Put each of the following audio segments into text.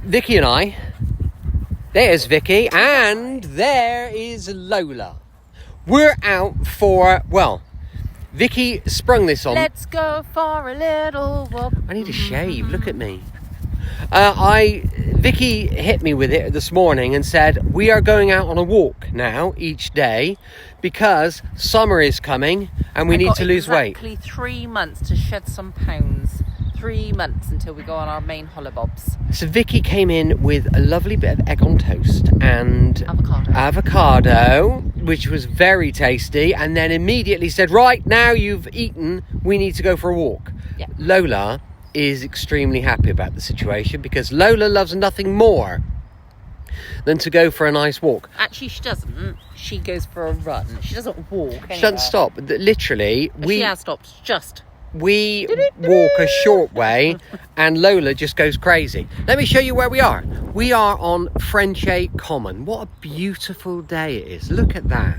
Vicky and I. There's Vicky, and there is Lola. We're out for, well, Vicky sprung this on. Let's go for a little walk. I need a shave, look at me. Vicky hit me with it this morning and said, we are going out on a walk now, each day, because summer is coming and we need to lose weight. Exactly 3 months to shed some pounds. 3 months until we go on our main hollybobs. So Vicky came in with a lovely bit of egg on toast and avocado, which was very tasty, and then immediately said, right, now you've eaten, we need to go for a walk. Yeah. Lola is extremely happy about the situation because Lola loves nothing more than to go for a nice walk. Actually, she doesn't. She goes for a run. She doesn't walk anywhere. She doesn't stop. Literally, she has stopped, just. We walk a short way and Lola just goes crazy. Let me show you where we are. We are on Frenchay Common. What a beautiful day it is. Look at that.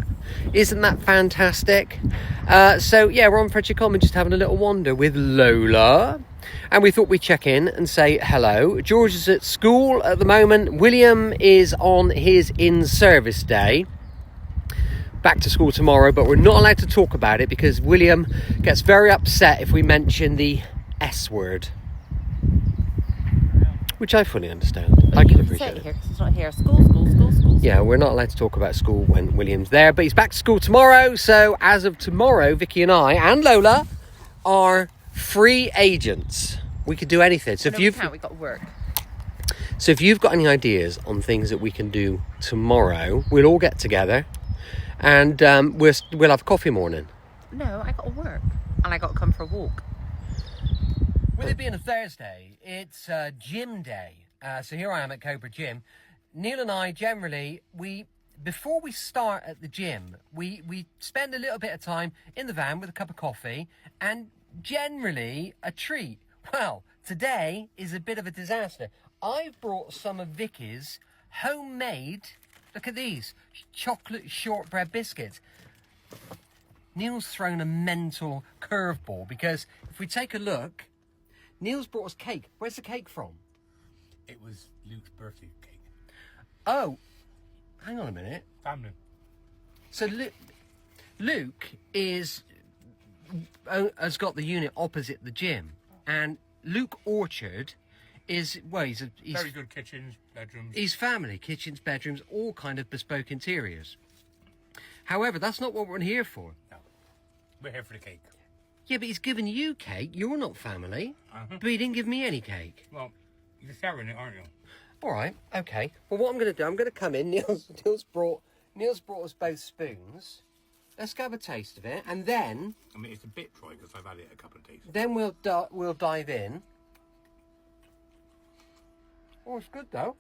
Isn't that fantastic? So yeah, we're on Frenchay Common just having a little wander with Lola. And we thought we'd check in and say hello. George is at school at the moment. William is on his in-service day. Back to school tomorrow, but we're not allowed to talk about it because William gets very upset if we mention the S word, which I fully understand. I can appreciate it. Here, 'cause he's not here. School. Yeah, we're not allowed to talk about school when William's there, but he's back to school tomorrow. So as of tomorrow, Vicky and I and Lola are free agents. We could do anything. So we got work. So if you've got any ideas on things that we can do tomorrow, we'll all get together. And we'll have coffee morning. No, I got to work. And I got to come for a walk. With it being a Thursday, it's gym day. So here I am at Cobra Gym. Neil and I generally, before we start at the gym, we spend a little bit of time in the van with a cup of coffee and generally a treat. Well, today is a bit of a disaster. I've brought some of Vicky's homemade... Look at these, chocolate shortbread biscuits. Neil's thrown a mental curveball because if we take a look, Neil's brought us cake. Where's the cake from? It was Luke's birthday cake. Oh, hang on a minute. Family. So Luke has got the unit opposite the gym, and Luke Orchard is, well, he's very good kitchens, bedrooms. He's family, kitchens, bedrooms, all kind of bespoke interiors. However, that's not what we're here for. No, we're here for the cake. Yeah, but he's given you cake. You're not family. But he didn't give me any cake. Well, you're sharing it, aren't you? All right, okay. Well, what I'm going to do, I'm going to come in. Neil's brought us both spoons. Let's have a taste of it, and then... I mean, it's a bit dry because I've had it a couple of days. Then we'll dive in. Oh, it's good though.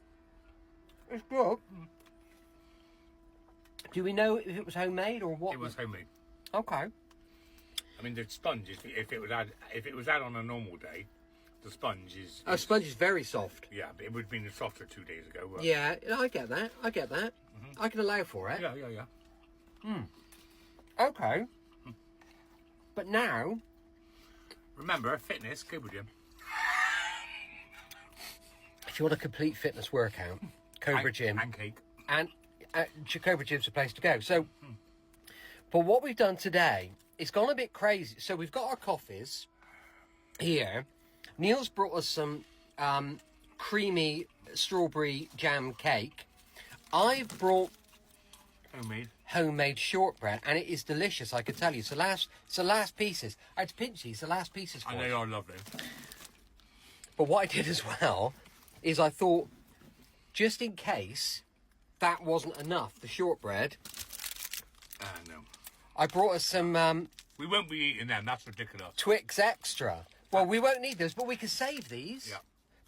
It's good. Do we know if it was homemade or what? It was homemade. Okay. I mean, the sponge is, if it was out on a normal day, the sponge is. Oh, sponge is very soft. Yeah, but it would have been softer 2 days ago. Yeah, I get that. I can allow for it. Yeah. Okay. But now. Remember, fitness, Cobra Gym. If you want a complete fitness workout, Cobra Gym. And cake. And Cobra Gym's the place to go. So, but what we've done today, it's gone a bit crazy. So we've got our coffees here. Neil's brought us some creamy strawberry jam cake. I've brought homemade shortbread, and it is delicious, I can tell you. It's the last pieces. I had to pinch these, the last pieces for And they are lovely. But what I did as well is I thought, just in case that wasn't enough, the shortbread. No. I brought us some... we won't be eating them, that's ridiculous. Twix Extra. Well, we won't need those, but we can save these. Yeah.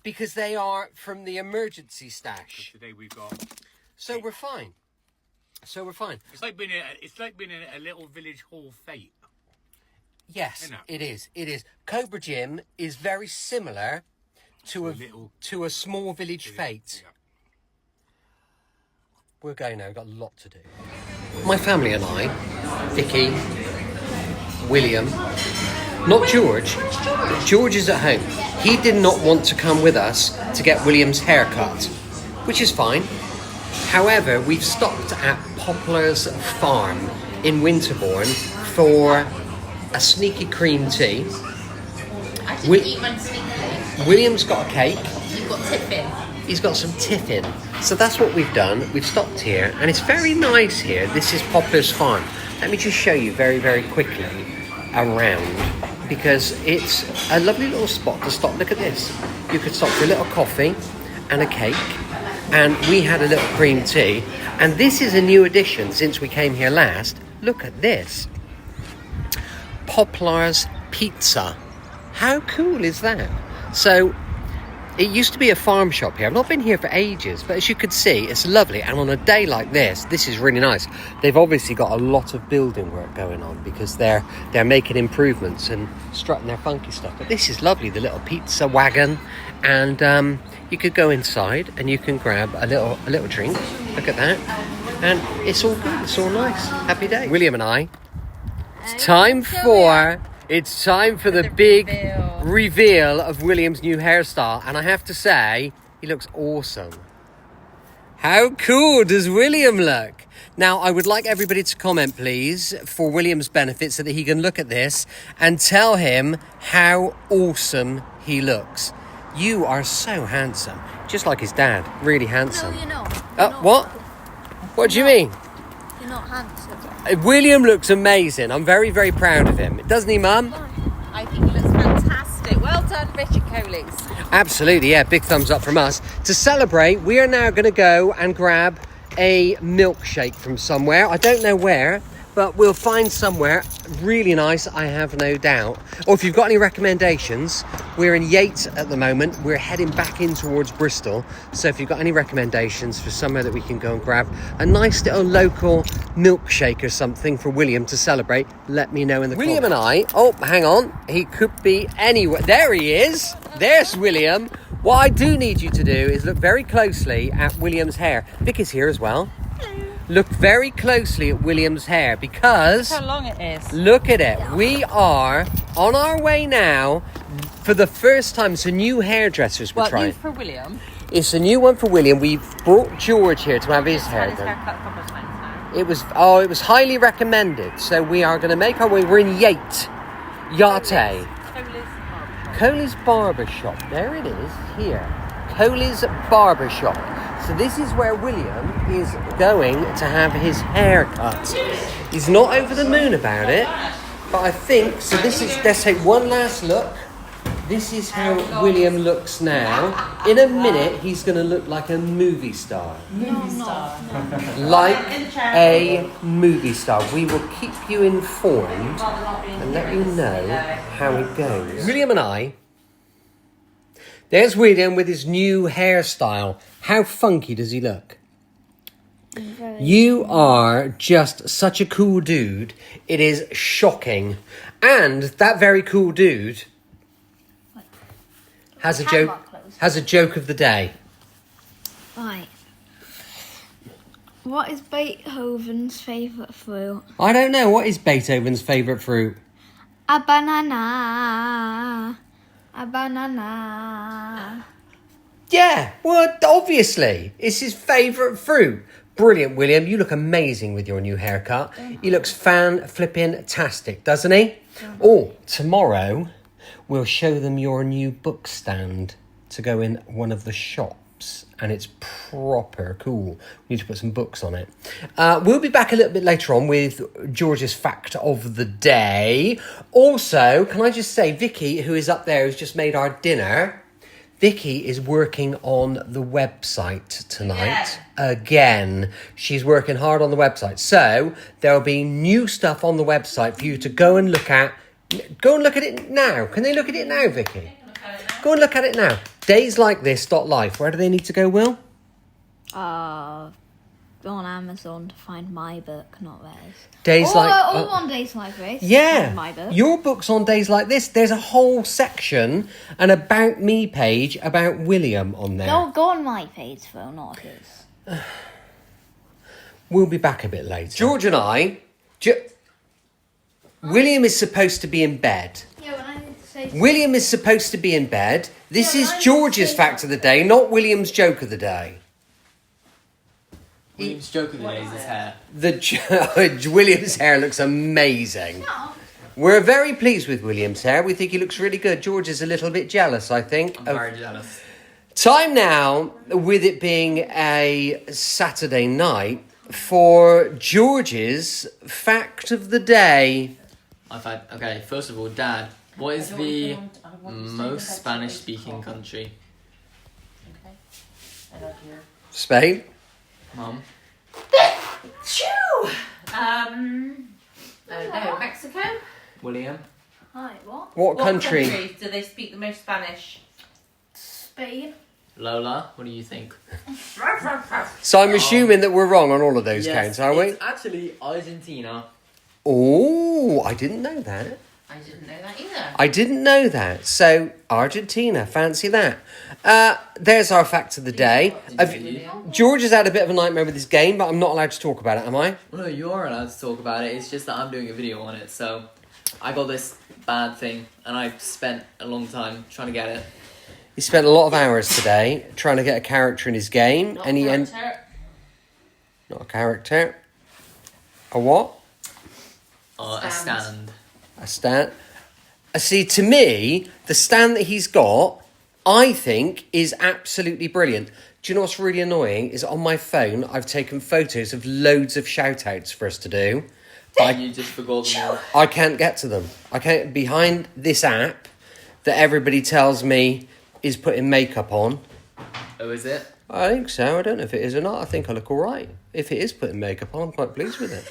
Because they are from the emergency stash. Today we've got... So we're fine. It's like being in a little village hall fete. Yes, it is. Cobra Gym is very similar to a small village fete. Yeah. We're going now, we've got a lot to do. My family and I, Vicky, William, Not George. George is at home. He did not want to come with us to get William's haircut, which is fine. However, we've stopped at Poplar's Farm in Winterbourne for a sneaky cream tea. I didn't eat my sneaky. William's got a cake. You've got tiffin. He's got some tiffin. So that's what we've done. We've stopped here, and it's very nice here. This is Poplar's Farm. Let me just show you very, very quickly around, because it's a lovely little spot to stop. Look at this. You could stop for a little coffee and a cake, and we had a little cream tea. And this is a new addition since we came here last. Look at this. Poplar's Pizza. How cool is that? So it used to be a farm shop here. I've not been here for ages, but as you could see, it's lovely. And on a day like this is really nice. They've obviously got a lot of building work going on because they're making improvements and strutting their funky stuff. But this is lovely, the little pizza wagon. And you could go inside and you can grab a little drink. Look at that. And it's all good. It's all nice. Happy day. William and I. It's time for the big reveal of William's new hairstyle, and I have to say, he looks awesome. How cool does William look? Now, I would like everybody to comment, please, for William's benefit, so that he can look at this and tell him how awesome he looks. You are so handsome, just like his dad, really handsome. No, you're not. What? What do you mean? You're not handsome. William looks amazing. I'm very, very proud of him. Doesn't he, Mum? I think he looks fantastic. Well done, Richard Coley's. Absolutely, yeah. Big thumbs up from us. To celebrate, we are now going to go and grab a milkshake from somewhere. I don't know where, but we'll find somewhere really nice, I have no doubt. Or if you've got any recommendations, we're in Yates at the moment. We're heading back in towards Bristol. So if you've got any recommendations for somewhere that we can go and grab a nice little local milkshake or something for William to celebrate, let me know in the comments. William and I, oh, hang on. He could be anywhere. There he is. There's William. What I do need you to do is look very closely at William's hair. Vicky's here as well. Look very closely at William's hair because... Look how long it is. Look at it. We are on our way now for the first time. It's a new hairdressers we're trying. New for William. It's a new one for William. We've brought George here to have his hair His done. haircut a couple of times now. It was highly recommended. So we are going to make our way. We're in Yate. Coley's Barber Shop. There it is, here. Coley's Barber Shop. So this is where William is going to have his hair cut. He's not over the moon about it, but I think, so this is, let's take one last look. This is how William looks now. In a minute, he's going to look like a movie star. Like a movie star. We will keep you informed and let you know how it goes. William and I. There's William with his new hairstyle. How funky does he look? You are just such a cool dude. It is shocking. And that very cool dude has a joke of the day. Right. What is Beethoven's favourite fruit? I don't know. What is Beethoven's favourite fruit? A banana. A banana. Yeah, well, obviously. It's his favourite fruit. Brilliant, William. You look amazing with your new haircut. He looks fan-flipping-tastic, doesn't he? Oh, tomorrow we'll show them your new book stand to go in one of the shops. And it's proper cool. We need to put some books on it. We'll be back a little bit later on with George's fact of the day. Also, can I just say, Vicky, who is up there, who's just made our dinner... Vicky is working on the website tonight. Again. She's working hard on the website. So there'll be new stuff on the website for you to go and look at. Go and look at it now. Can they look at it now, Vicky? Go and look at it now. Dayslikethis.life. Where do they need to go, Will? On Amazon to find my book, not theirs. All on Days Like This. Yeah, my book. Your book's on Days Like This. There's a whole section, an About Me page about William on there. Go on my page, though, not his. We'll be back a bit later. George and I... William is supposed to be in bed. Yeah, William is supposed to be in bed. This is George's fact of the day, not William's joke of the day. William's joke of the day is his hair. William's hair looks amazing. We're very pleased with William's hair. We think he looks really good. George is a little bit jealous, I think. I'm very jealous. Time now, with it being a Saturday night, for George's fact of the day. Okay, first of all, Dad, what is the most Spanish-speaking country? Okay. I don't hear. Spain? Mum? I don't know. Mexico? William? Hi, what? What country? do they speak the most Spanish? Spain. Lola, what do you think? So I'm assuming that we're wrong on all of those counts, are we? It's actually Argentina. Oh, I didn't know that. I didn't know that either. I didn't know that. So, Argentina, fancy that. There's our fact of the day. George has had a bit of a nightmare with this game, but I'm not allowed to talk about it, am I? Well, no, you are allowed to talk about it. It's just that I'm doing a video on it, so I got this bad thing, and I spent a long time trying to get it. He spent a lot of hours today trying to get a character in his game, Not and he character. not a character. A what? A stand. A stand. See, to me, the stand that he's got, I think, is absolutely brilliant. Do you know what's really annoying? Is on my phone, I've taken photos of loads of shout-outs for us to do. But You just forgot them all. I can't get to them. I can't. Behind this app that everybody tells me is putting makeup on. Oh, is it? I think so. I don't know if it is or not. I think I look all right. If it is putting makeup on, I'm quite pleased with it.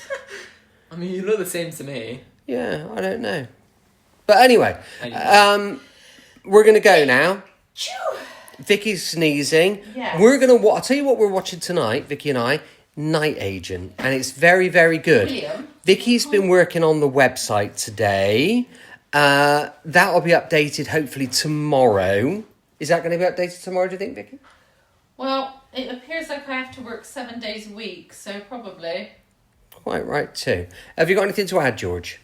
I mean, you look the same to me. Yeah, I don't know. But anyway, we're going to go now. Vicky's sneezing. Yeah. I'll tell you what we're watching tonight, Vicky and I, Night Agent. And it's very, very good. William? Vicky's been working on the website today. That'll be updated hopefully tomorrow. Is that going to be updated tomorrow, do you think, Vicky? Well, it appears like I have to work 7 days a week, so probably. Quite right too. Have you got anything to add, George?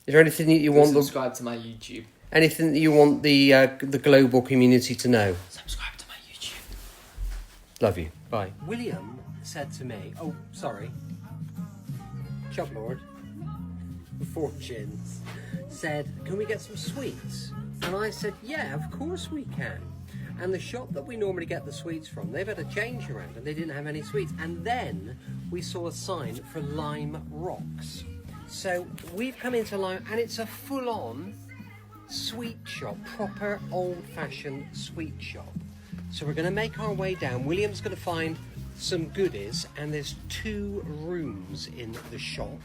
Is there anything that you want? Subscribe to my YouTube. Anything that you want the global community to know? Subscribe to my YouTube. Love you. Bye. William said to me, "Oh, sorry, Chuck Lord, Fortunes said, can we get some sweets?" And I said, "Yeah, of course we can." And the shop that we normally get the sweets from, they've had a change around and they didn't have any sweets. And then we saw a sign for Lyme Rocks. So we've come into Lyme, and it's a full-on sweet shop, proper old-fashioned sweet shop. So we're going to make our way down. William's going to find some goodies, and there's 2 rooms in the shop.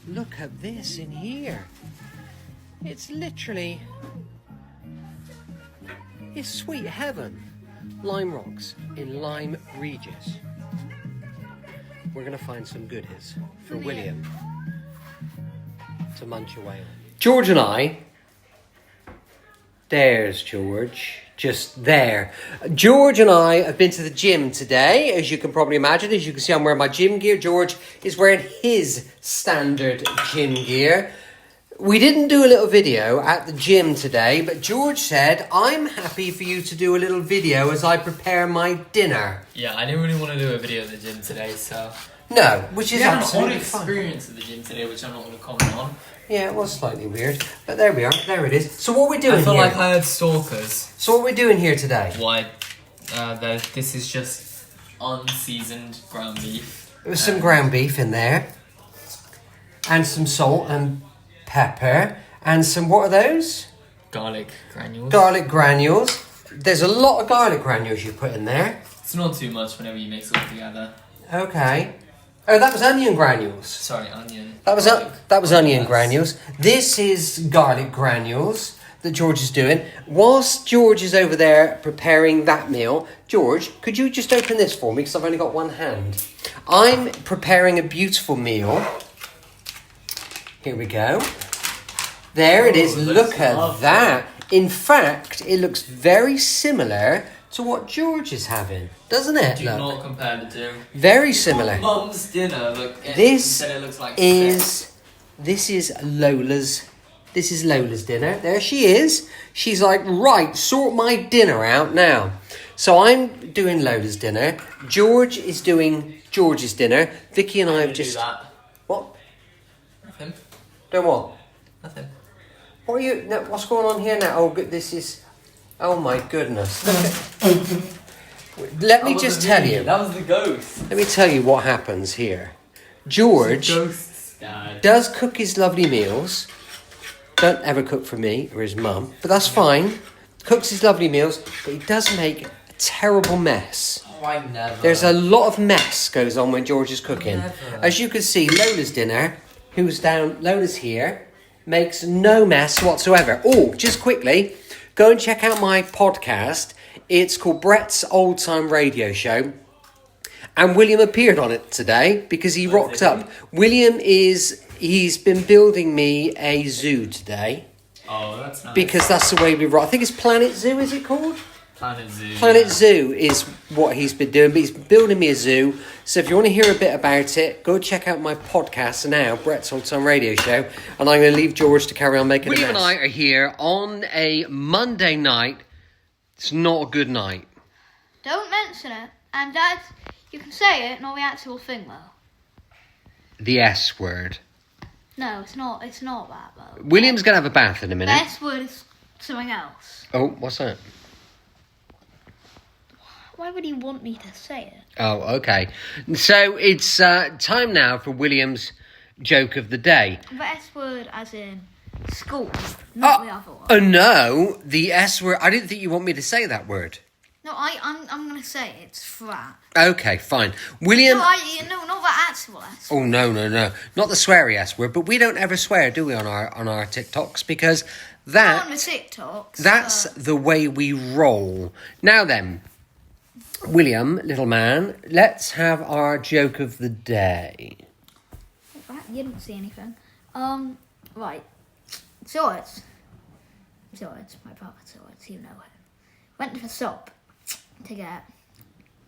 Look at this in here. It's literally... it's sweet heaven. Lyme Rocks in Lyme Regis. We're going to find some goodies for William to munch away on. George and I... there's George, just there. George and I have been to the gym today, as you can probably imagine. As you can see, I'm wearing my gym gear. George is wearing his standard gym gear. We didn't do a little video at the gym today, but George said, "I'm happy for you to do a little video as I prepare my dinner." Yeah, I didn't really want to do a video at the gym today, so... No, which is We had an odd absolutely fine. experience at the gym today, which I'm not going to comment on. Yeah, it was slightly weird, but there we are. There it is. So what are we doing I feel here? like I had stalkers. So what are we doing here today? Why? This is just unseasoned ground beef. There was some ground beef in there, and some salt and pepper, and some, what are those? Garlic granules. Garlic granules. There's a lot of garlic granules you put in there. It's not too much whenever you mix it all together. Okay. Oh, that was onion granules. Sorry, onion. That was onion granules. This is garlic granules that George is doing. Whilst George is over there preparing that meal, George, could you just open this for me, because I've only got one hand. I'm preparing a beautiful meal. Here we go. There it is. Look at that. In fact, it looks very similar to what George is having, doesn't it? Do Look. not compare the two. Very similar. Mum's dinner. Look. This it looks like is Lola's This is Lola's dinner. There she is. She's like, right, sort my dinner out now. So I'm doing Lola's dinner. George is doing George's dinner. Vicky and I have just... Do that. What? Nothing. Doing what? Nothing. What are you... No, what's going on here now? Oh, this is... Oh, my goodness. Look at... Let me just tell you. That was the ghost. Let me tell you what happens here. George Ghosts, Dad. does cook his lovely meals. Don't ever cook for me or his mum, but that's fine. Cooks his lovely meals, but he does make a terrible mess. Oh, I never. There's a lot of mess goes on when George is cooking. Never. As you can see, Lola's dinner, who's down, Lola's here, makes no mess whatsoever. Oh, just quickly, go and check out my podcast. It's called Brett's Old Time Radio Show. And William appeared on it today because he rocked up. William he's been building me a zoo today. Oh, that's nice. Because that's the way we rock. I think it's Planet Zoo, is it called? Planet Zoo. Planet Zoo is what he's been doing, but he's building me a zoo. So if you want to hear a bit about it, go check out my podcast now, Brett's Old Time Radio Show. And I'm going to leave George to carry on making William a mess. and I are here on a Monday night. It's not a good night. Don't mention it. And Dad, you can say it, not the actual thing though. The S word. No, it's not. It's not that though. William's going to have a bath in a The minute. S word is something else. Oh, what's that? Why would he want me to say it? Oh, okay. So it's time now for William's joke of the day. The S word as in school, not the other one. Oh no, the S word. I didn't think you want me to say that word. No, I'm gonna say it. It's frat. Okay, fine. William... No, not the actual S. Oh, no. Not the sweary S word, but we don't ever swear, do we, on our TikToks? Because Not on the TikToks. that's the way we roll. Now then, William, little man, let's have our joke of the day. You didn't see anything. Right. George, my brother George, you know him, went to the shop to get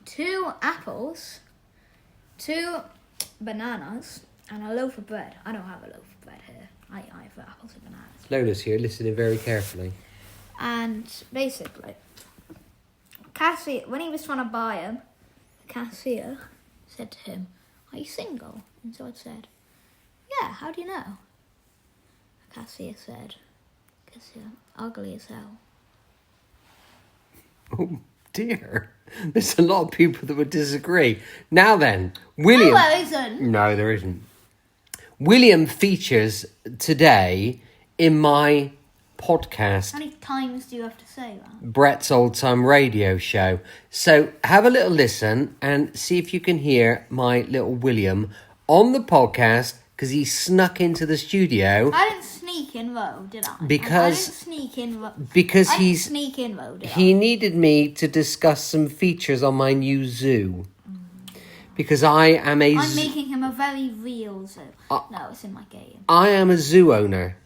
2 apples, 2 bananas, and a loaf of bread. I don't have a loaf of bread here. I have apples and bananas. Lola's here, listening very carefully. And basically, cashier, when he was trying to buy them, the cashier said to him, "Are you single?" And George said, "Yeah, how do you know?" The cashier said, "'Cause you're ugly as hell." Oh, dear. There's a lot of people that would disagree. Now then, William... No, there isn't. No, there isn't. William features today in my podcast, How many times do you have to say that? Brett's Old Time Radio Show. So have a little listen and see if you can hear my little William on the podcast because he snuck into the studio. I didn't sneak in though, did I? Because- I didn't sneak in though. Because I didn't he's sneak in though, did he needed me to discuss some features on my new zoo. Because I am a I'm making him a very real zoo. No, it's in my game. I am a zoo owner.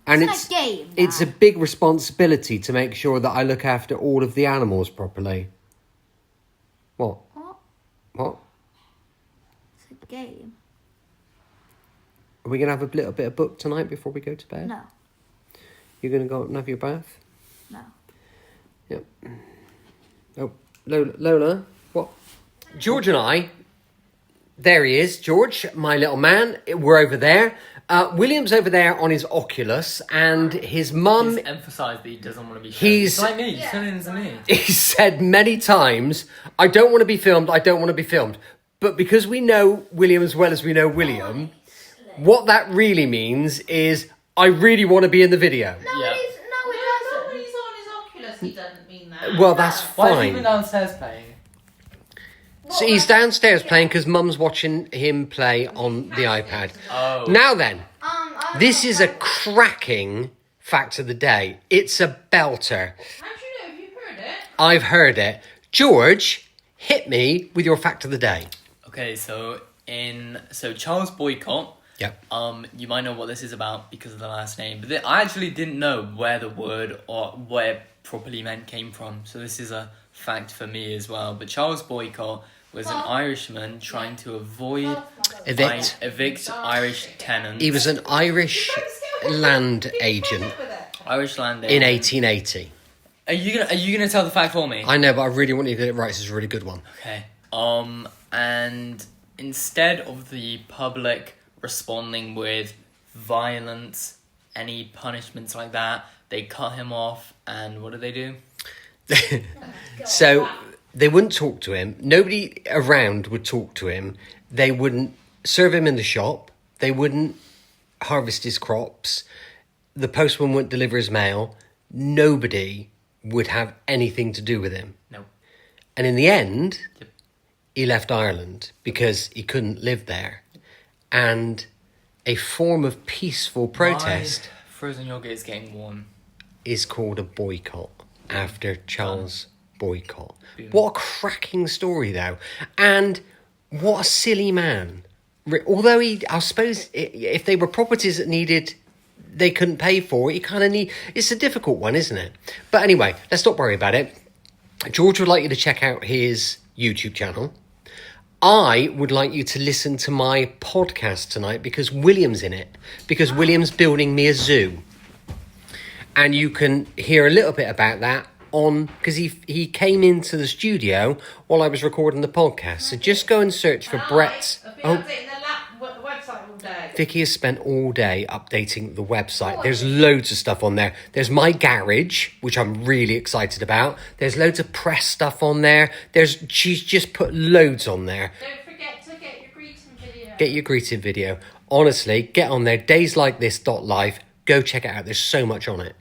And It's in a game, it's a Dad. big responsibility to make sure that I look after all of the animals properly. What? What? It's a game. Are we going to have a little bit of book tonight before we go to bed? No, You're going to go up and have your bath? no. Yep. Oh, Lola, what? George and I, there he is, George, my little man. We're over there. William's over there on his Oculus, and his mum... He's emphasised that he doesn't want to be shown. He's- It's like me, he's turning into me. He said many times, I don't want to be filmed, I don't want to be filmed. But because we know William as well as we know William, what that really means is, I really want to be in the video. Yeah. No, it doesn't. When he's on his Oculus, he doesn't mean that. Well, that's Why is he even fine. downstairs playing? So he's downstairs playing because Mum's watching him play on the iPad. Oh. Now then, this is a cracking fact of the day. It's a belter. How do you know? Have you heard it? I've heard it. George, hit me with your fact of the day. Okay, so Charles Boycott. Yep. You might know what this is about because of the last name, but I actually didn't know where the word or where it properly meant came from. So this is a fact for me as well. But Charles Boycott was an Irishman trying to avoid Evict. evict Irish tenants. He was an Irish land agent Irish land in agent. 1880. Are you gonna tell the fact for me? I know, but I really want you to get it right. It's a really good one. Okay. And instead of the public responding with violence, any punishments like that, they cut him off, and what did they do? So they wouldn't talk to him. Nobody around would talk to him. They wouldn't serve him in the shop. They wouldn't harvest his crops. The postman wouldn't deliver his mail. Nobody would have anything to do with him. No. And in the end, Yep. he left Ireland because he couldn't live there. And a form of peaceful protest My frozen yogurt is getting warm. is called a boycott after Charles Boycott. Boom. What a cracking story, though. And what a silly man. Although I suppose if they were properties that they couldn't pay for, it's a difficult one, isn't it? But anyway, let's not worry about it. George would like you to check out his YouTube channel. I would like you to listen to my podcast tonight because William's in it. Because William's building me a zoo. And you can hear a little bit about that because he came into the studio while I was recording the podcast. So just go and search for Brett's... I've been updating the website all day. Vicky has spent all day updating the website. There's loads of stuff on there. There's my garage, which I'm really excited about. There's loads of press stuff on there. She's just put loads on there. Don't forget to get your greeting video. Get your greeting video. Honestly, get on there. Dayslikethis.life. Go check it out. There's so much on it.